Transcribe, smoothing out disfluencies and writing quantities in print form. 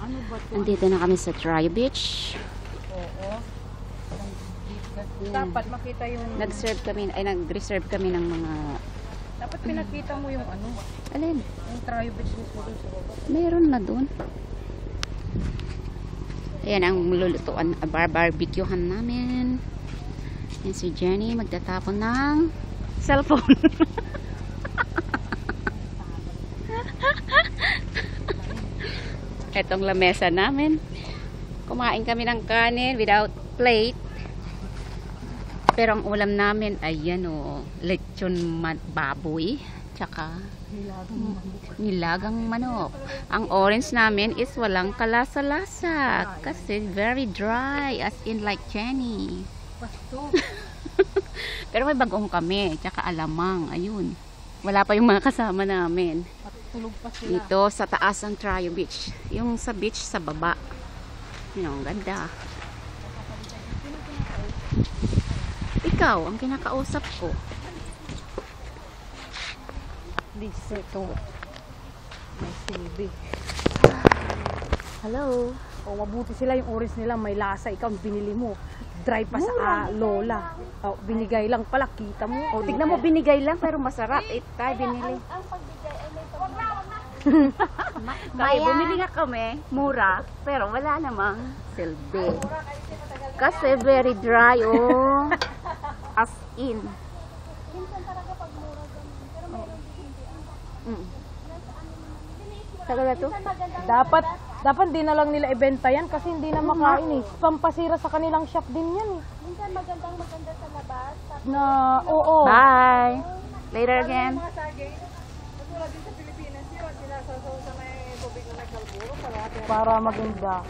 Ano ba to? Andito na kami sa Trio Beach. Oo. Dapat makita yung... Nag-reserve kami ng mga... Dapat pinakita mo yung ano. Alin? Yung Trio Beach mismo dun sa baba. Meron na dun. Ayan ang lulutuan, barbecuehan namin. Yan si Jenny magtatapon ng cellphone. Etong lamesa namin. Kumain kami ng kanin without plate. Pero ang ulam namin ay yan o, lechon baboy. Tsaka nilagang manok. Ang orange namin is walang kalasa-lasa. Kasi very dry. As in like Jenny. Pasto. Pero may bagong kami. Tsaka alamang. Ayun. Wala pa yung mga kasama namin. Tulog pa sila. Dito sa taas ng Trio Beach. Yung sa beach sa baba. Yun, ang ganda. Ikaw, ang kinakausap ko. Lisa to. May silbi. Hello. O mabuti sila yung orange nila. May lasa. Ikaw binili mo. Dry pa sa lola. O, binigay lang pala. Kita mo. O, tignan mo, binigay lang pero masarap. Tayo binili. Kaya bumili nga kami, mura, pero wala namang silbi. Kasi very dry, oh. As in. Tagal na to? Dapat di na lang nila ibenta yan kasi hindi na makain eh. Pampasira sa kanilang shop din yan eh. Minsan maganda sa labas. Na, oo. Bye. Later again. Para maganda.